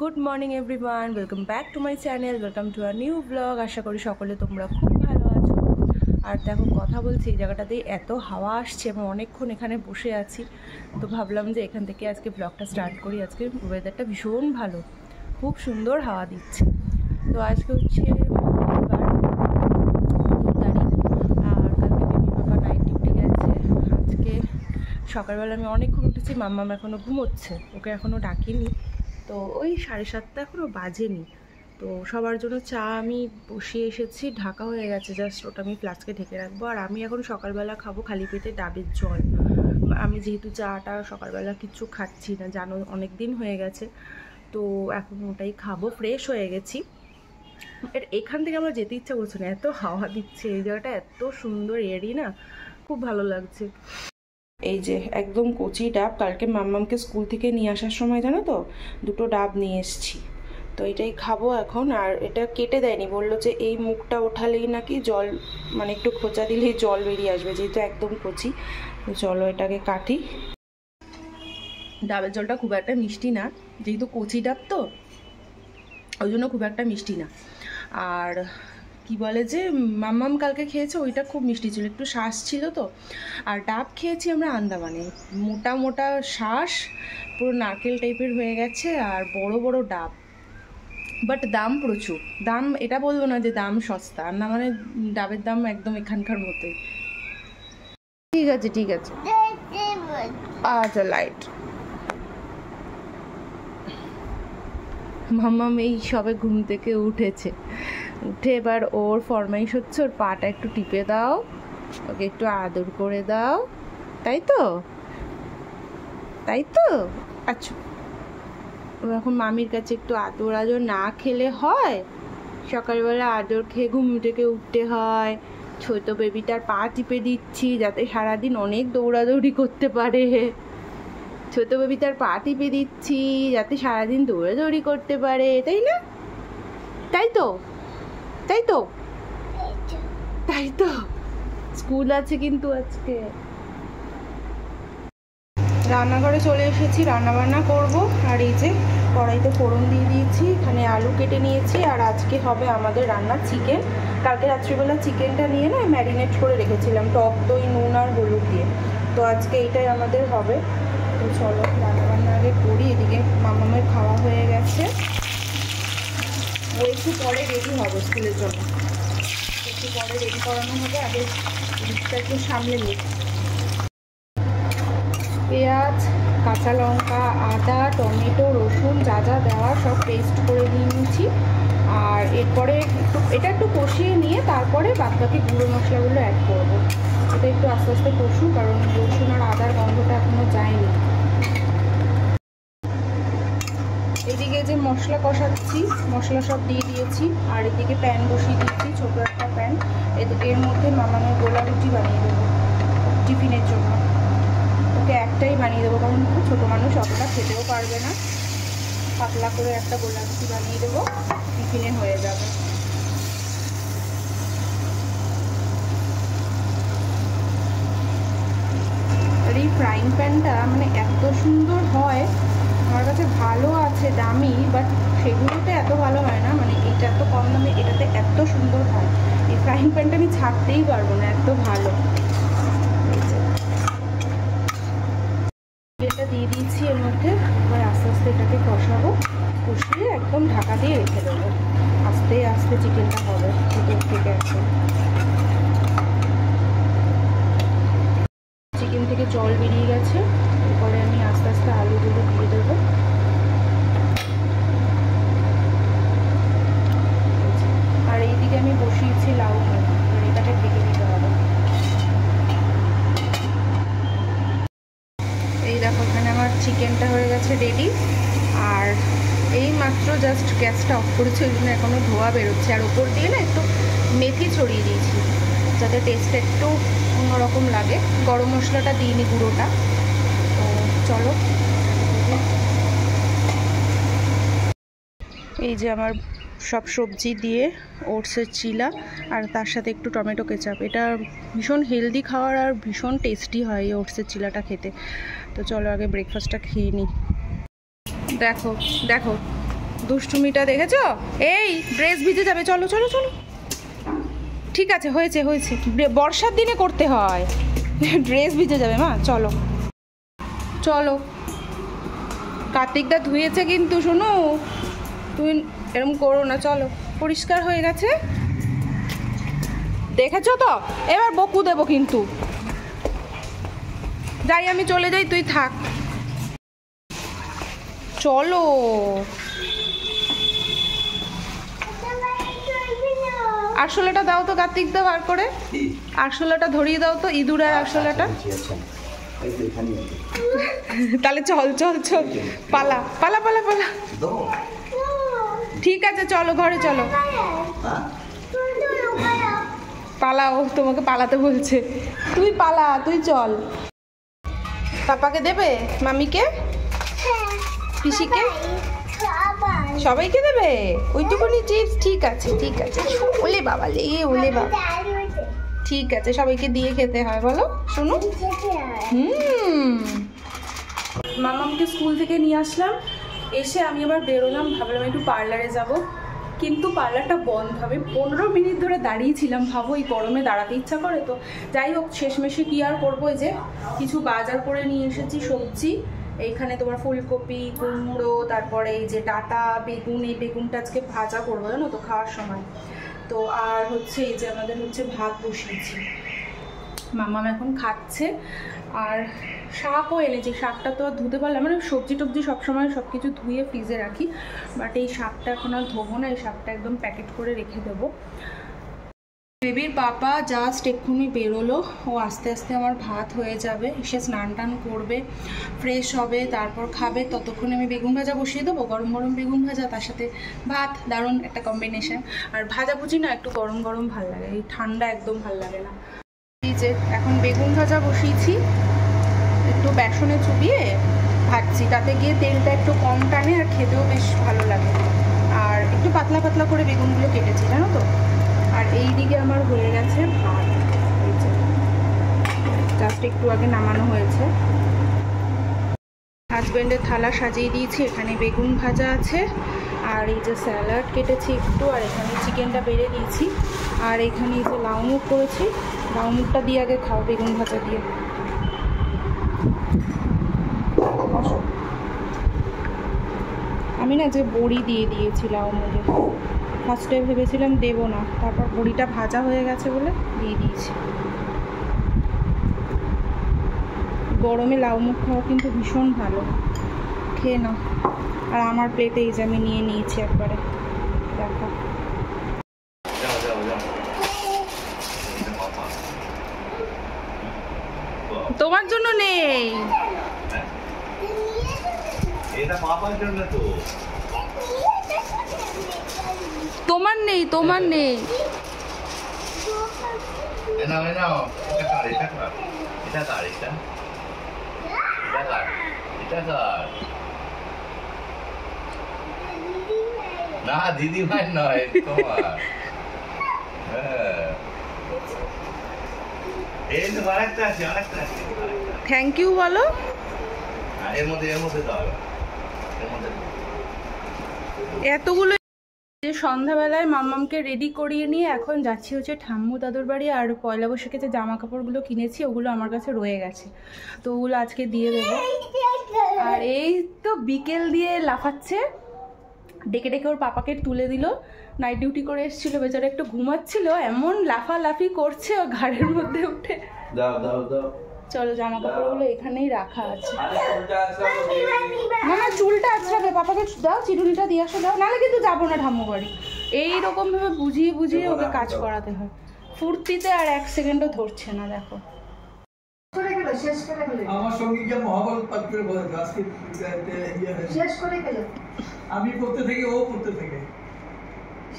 Good morning everyone, welcome back to my channel, welcome to a new blog. আশা করি সকলে তোমরা খুব ভালো আছো। আর দেখো কথা বলছি, এই জায়গাটাতেই এত হাওয়া আসছে, আমি অনেকক্ষণ এখানে বসে আছি, তো ভাবলাম যে এখান থেকে আজকে ব্লগটা স্টার্ট করি। আজকে ওয়েদারটা ভীষণ ভালো, খুব সুন্দর হাওয়া দিচ্ছে। তো আজকে হচ্ছে মঙ্গলবার 2 তারিখ, আর কালকে বেবি পাপা নাইট ডিউটি গেছে। আজকে সকালবেলা আমি অনেকক্ষণ উঠেছি, মাম্মাম এখনও ঘুমোচ্ছে, ওকে এখনও ডাকিনি। তো ওই 7:30 এখনও বাজেনি। তো সবার জন্য চা আমি বসিয়ে এসেছি, ঢাকা হয়ে গেছে, জাস্ট ওটা আমি ফ্লাস্কে ঢেকে রাখবো। আর আমি এখন সকালবেলা খাবো খালি পেটে ডাবের জল। আমি যেহেতু চাটা সকালবেলা কিচ্ছু খাচ্ছি না, জানো অনেক দিন হয়ে গেছে, তো এখন ওটাই খাবো। ফ্রেশ হয়ে গেছি। এখান থেকে আমার যেতে ইচ্ছা করছে না, এত হাওয়া দিচ্ছে, এই জায়গাটা এত সুন্দর এয়ারি না, খুব ভালো লাগছে। এই যে একদম কচি ডাব, কালকে মাম্মামকে স্কুল থেকে নিয়ে আসার সময় জানো তো 2টো ডাব নিয়ে এসেছি, তো এটাই খাবো এখন। আর এটা কেটে দেয়নি, বললো যে এই মুখটা ওঠালেই নাকি জল, মানে একটু খোঁচা দিলেই জল বেরিয়ে আসবে, যেহেতু একদম কচি। তো চলো এটাকে কাটি। ডাবের জলটা খুব একটা মিষ্টি না, যেহেতু কচি ডাব তো ওই জন্য খুব একটা মিষ্টি না। আর কি বলে যে মাম্মাম কালকে খেয়েছে, ওইটা খুব মিষ্টি ছিল, একটু শ্বাস ছিল তো। আর ডাব খেয়েছি আমরা আন্দামানে, মোটা মোটা শ্বাস, পুরো নারকেল টাইপের হয়ে গেছে, আর বড় বড় ডাব, বাট দাম প্রচুর। দাম এটা বলবো না যে দাম সস্তা, না মানে ডাবের দাম একদম এখানকার মতোই। ঠিক আছে ঠিক আছে, আচ্ছা লাইট। মাম্মাম এই সবে ঘুম থেকে উঠেছে, উঠে এবার ওর ফরমাইশ হচ্ছে ওর পাটা একটু টিপে দাও, ওকে একটু আদর করে দাও, তাই তো তাই তো। আচ্ছা, এখন মামির কাছে একটু আদর আদর না খেলে হয়? সকালবেলা আদর খেয়ে ঘুম থেকে উঠতে হয়। ছোট বেবিটার পা টিপে দিচ্ছি যাতে সারাদিন অনেক দৌড়াদৌড়ি করতে পারে। ছোট বেবিটার পা টিপে দিচ্ছি যাতে সারাদিন দৌড়াদৌড়ি করতে পারে, তাই না? তাই তো তাই তো তাই তো। স্কুল আছে কিন্তু আজকে। রান্নাঘরে চলে এসেছি, রান্নাবান্না করব। আর এই যে কড়াইতে ফোড়ন দিয়ে দিয়েছি, এখানে আলু কেটে নিয়েছি। আর আজকে হবে আমাদের রান্না চিকেন। কালকে রাত্রিবেলা চিকেনটা নিয়ে না ম্যারিনেট করে রেখেছিলাম টক দই নুন আর হলুদ দিয়ে, তো আজকে এইটাই আমাদের হবে। তো চলো রান্নাবান্না আগে করি। এদিকে মামামের খাওয়া হয়ে গেছে, ও একটু পরে রেডি হবে স্কুলের জন্য, একটু পরে রেডি করানো হবে। আগে দিকটা একটু সামলে নিই। পেঁয়াজ, কাঁচা লঙ্কা, আদা, টমেটো, রসুন যা যা দেওয়ার সব পেস্ট করে দিয়ে নিয়েছি। আর এরপরে এটা একটু কষিয়ে নিয়ে তারপরে বাদবাকি গুঁড়ো মশলাগুলো অ্যাড করবো। এটা একটু আস্তে আস্তে কষুন, কারণ রসুন আর আদার গন্ধটা এখনও যায়নি। এদিকে যে মশলা কষাচ্ছি, মশলা সব দিয়ে দিয়েছি। আর এদিকে প্যান বসিয়ে দিচ্ছি, ছোটো একটা প্যান। এর মধ্যে মামানোর গোলা রুটি বানিয়ে দেবো টিফিনের জন্য। ওকে একটাই বানিয়ে দেবো, কারণ ছোটো মানুষ অতটা খেতেও পারবে না। পাতলা করে একটা গোলা রুটি বানিয়ে দেবো, টিফিনে হয়ে যাবে। আর এই ফ্রাইং প্যানটা মানে এত সুন্দর হয়, আমার কাছে ভালো আছে দামি, বাট সেগুলোতে এত ভালো হয় না। মানে এটা এত কম দামে, এটাতে এত সুন্দর হয়। এই ফ্রাইং প্যানটা আমি ছাড়তেই পারবো না, এত ভালো। এটা দিয়ে দিয়েছি এর মধ্যে, এবার আস্তে আস্তে এটাকে কষাবো, কষিয়ে একদম ঢাকা দিয়ে রেখে দেবো। আস্তে আস্তে চিকেনটা হবে ভিতর থেকে। এখন চিকেন থেকে জল বেরিয়ে গেছে, এরপরে আমি আস্তে আস্তে আলুগুলো দিয়ে দেবো। আর এইদিকে আমি বসিয়েছি লাউ শাক, এটাকে ঢেকে দিতে হবে। এই দেখো এখানে আমার চিকেনটা হয়ে গেছে রেডি। আর এই মাত্র জাস্ট গ্যাসটা অফ করেছি, ওই জন্য এখনও ধোয়া বেরোচ্ছে। আর ওপর দিয়ে না একটু মেথি ছড়িয়ে দিয়েছি, যাতে টেস্টটা একটু অন্যরকম লাগে। গরম মশলাটা দিইনি, গুঁড়োটা। তো চলো, এই যে আমার সব সবজি দিয়ে ওটসের চিলা, আর তার সাথে একটু টমেটো কেচাপ। এটা ভীষণ হেলদি খাবার আর ভীষণ টেস্টি হয় এই ওটসের চিলাটা খেতে। তো চলো আগে ব্রেকফাস্টটা খেয়ে নিই। দেখো দেখো দুষ্টুমিটা দেখেছো? এই ড্রেস ভিজে যাবে, চলো চলো চলো। ঠিক আছে, হয়েছে হয়েছে, বর্ষার দিনে করতে হয়, ড্রেস ভিজে যাবে মা, চলো চলো। কার্তিকদা ধুয়েছে কিন্তু, শোনো তুমি এরকম করো না, চলো। পরিষ্কার হয়ে গেছে, দেখেছো তো? এবার বকু দেবো কিন্তু। যাই, আমি চলে যাই, তুই থাক, চলো। আরশোলাটা দাও তো কার্তিকদা বার করে, আরশোলাটা ধরিয়ে দাও তো, ইঁদুরের আরশোলাটা। তাহলে চল চল চল, পালা পালা পালা পালা। ঠিক আছে চলো, ঘরে চলো, পালাও, তোমাকে পালাতে বলছে। তুই পালা, তুই চল। পাপাকে দেবে, মামিকে, পিসিকে, সবাইকে দেবে ওইটুকুনি চিপস? ঠিক আছে ঠিক আছে। ওলে বাবা লে, ওলে বাবা, ঠিক আছে, সবাইকে দিয়ে খেতে হয়, বলো শোনো। মামামকে স্কুল থেকে নিয়ে আসলাম, এসে আমি আবার বেরোলাম, ভাবলাম একটু পার্লারে যাব, কিন্তু পার্লারটা বন্ধ। আমি 15 মিনিট ধরে দাঁড়িয়েছিলাম, ভাবো এই গরমে দাঁড়াতে ইচ্ছা করে তো। যাই হোক, শেষমেশে কি আর করবো, যে কিছু বাজার করে নিয়ে এসেছি সবজি। এইখানে তোমার ফুলকপি, কুমড়ো, তারপরে এই যে ডাঁটা বেগুন, এই বেগুনটা আজকে ভাজা করবো জানো তো খাওয়ার সময়। তো আর হচ্ছে এই যে আমাদের হচ্ছে ভাত বসিয়েছি, মামাম এখন খাচ্ছে। আর শাকও এনেছি, শাকটা তো আর ধুতে পারলাম, মানে সবজি টবজি সবসময় সব কিছু ধুয়ে ফ্রিজে রাখি, বাট এই শাকটা এখন আর ধোবো না, এই শাকটা একদম প্যাকেট করে রেখে দেবো। বেবির পাপা জাস্ট এক্ষুনি বেরোলো, ও আস্তে আস্তে আমার ভাত হয়ে যাবে, এসে স্নান টান করবে, ফ্রেশ হবে, তারপর খাবে। ততক্ষণে আমি বেগুন ভাজা বসিয়ে দেবো, গরম গরম বেগুন ভাজা, তার সাথে ভাত, দারুণ একটা কম্বিনেশন। আর ভাজাভুজি না একটু গরম গরম ভাল লাগে, এই ঠান্ডা একদম ভাল লাগে না। এই যে এখন বেগুন ভাজা বসিয়েছি, একটু বেসনে চুবিয়ে ভাজছি, তাতে গিয়ে তেলটা একটু কম টানে আর খেতেও বেশ ভালো লাগে। আর একটু পাতলা পাতলা করে বেগুনগুলো কেটেছি জানো তো। আর এই দিকে আমার হয়ে গেছে ভাত, জাস্ট একটু আগে নামানো হয়েছে। হাজব্যান্ডের থালা সাজিয়ে দিয়েছি, এখানে বেগুন ভাজা আছে, আর এই যে স্যালাড কেটেছি একটু, আর এখানে চিকেনটা বেড়ে দিয়েছি, আর এখানে এই যে লাউ মুখ করেছি, লাউ মুখটা দিয়ে আগে খাও বেগুন ভাজা দিয়ে। আমি না যে বড়ি দিয়ে দিয়েছি লাউ মুখে, ফার্স্টে ভেবেছিলাম দেবো না, তারপর বড়িটা ভাজা হয়ে গেছে বলে দিয়ে দিয়েছি। গরমে লাউ মুখ খাওয়া কিন্তু ভীষণ ভালো, খেয়ে নাও। আর আমার প্লেটে এই যে আমি নিয়ে নিয়েছি একবারে, দেখো। তোমার জন্য নেই, এটা পাপার জন্য তো। তোমার নেই, তোমার নেই। এটা নাও, এটা কার, এটা কার, এটা কার, এটা কার, এটা কার। না দিদি ভাই নয়, তোমার। হ্যাঁ, এই তো আরেকটা আছে, আরেকটা আছে। থ্যাংক ইউ বলো। এর মধ্যে দাও, এর মধ্যে এতগুলো। সন্ধ্যাবেলায় মাম্মামকে রেডি করিয়ে নিয়ে এখন যাচ্ছি হচ্ছে ঠাম্মু দাদুর বাড়ি। আর পয়লা বৈশাখে যে জামা কাপড়গুলো কিনেছি ওগুলো আমার কাছে রয়ে গেছে, তো ওগুলো আজকে দিয়ে দেবো। আর এই তো বিকেল দিয়ে লাফাচ্ছে, ডেকে ডেকে ওর পাপাকে তুলে দিল, নাইট ডিউটি করে এসেছিলো, বেচারা একটু ঘুমাচ্ছিল, এমন লাফালাফি করছে ও ঘাড়ের মধ্যে উঠে। দাও দাও দাও। চলো, জামা কাপড়গুলো এখানেই রাখা আছে। না না, চুলটা আঁচড়াবে, পাপাকে দাও, চিরুনিটা দিয়ে আসো, দাও, নাহলে কিন্তু যাবো না ঠাম্মু বাড়ি। এইরকম ভাবে বুঝিয়ে বুঝিয়ে ওকে কাজ করাতে হয়, ফুর্তিতে আর 1 সেকেন্ডও ধরছে না। দেখো আমার সঙ্গে গিয়ে মহাভারত পাঠ করে বলে আজকে শেষ করে গেল, আমি পড়তে থেকে ও পড়তে থেকে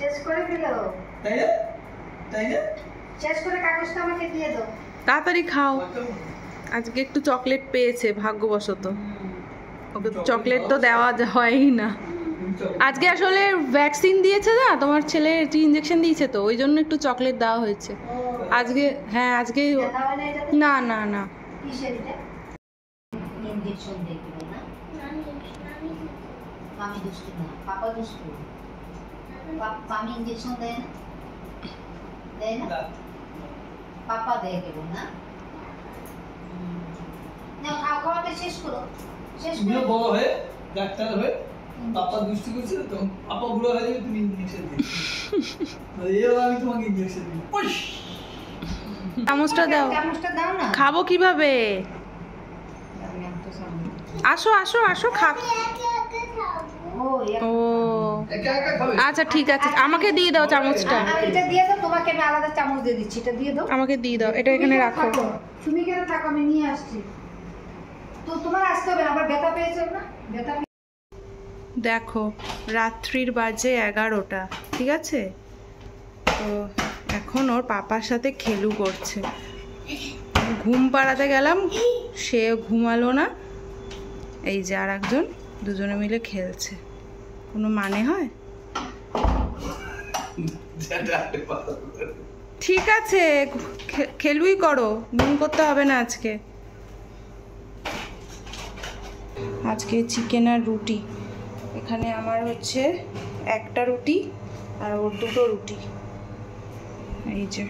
শেষ করে গেল, তাই না? তাই না? শেষ করে কাগজটা আমাকে দিয়ে দাও। তাড়াতাড়ি খাও, আজকে একটু চকলেট পেয়েছে ভাগ্যবশত, ওকে চকলেট তো দেওয়া হয়ই না। আজকে আসলে ভ্যাকসিন দিয়েছে না, তোমার ছেলে ইনজেকশন দিয়েছে, তো ওই জন্য একটু চকলেট দেওয়া হয়েছে আজকে। হ্যাঁ আজকে না না না, কিসের এটা? ইনজেকশন দেখবে না, মামি দুষ্টু না, পাপা দুষ্টু। মামি ইঞ্জেকশন দেয় না? দেয় না? পাপা দেয় কেবল না? না, খাওয়াটা শেষ করো। শেষ তুমিও করো। বড় হয়ে ডাক্তার হয়ে পাপা দুষ্টি করছে, তখন পাপা বুড়ো হয়ে যাবে, তুমি ইঞ্জেকশন দিবে। এও আমি তোমাকে ইঞ্জেকশন দিই। চামচটা দাও। চামচটা দাও না। খাবো কিভাবে? আমি একটা চামচ। আসো আসো আসো খা। ও, ও একা একা খাবে? আচ্ছা ঠিক আছে, আমাকে দিয়ে দাও চামচটা। এটা দিয়ে দাও, তোমাকে আমি আলাদা চামচ দিয়ে দিচ্ছি, এটা দিয়ে দাও। আমাকে দিয়ে দাও, এটা এখানে রাখো। তুমি কেন থাকো, আমি নিয়ে আসছি। তো তোমার আসতে হবে না, আবার ব্যথা পেয়েছো না? ব্যথা দেখো রাত্রির বাজে 11টা, ঠিক আছে? তো এখন ওর পাপার সাথে খেলু করছে। ঘুম পাড়াতে গেলাম, সে ঘুমালো না। এই যে আর একজন, দুজনে মিলে খেলছে। কোনো মানে হয়? ঠিক আছে, খেলুই করো, ঘুম করতে হবে না আজকে। আজকে চিকেন আর রুটি। এখানে আমার হচ্ছে একটা রুটি আর ওর দুটো রুটি। এই যে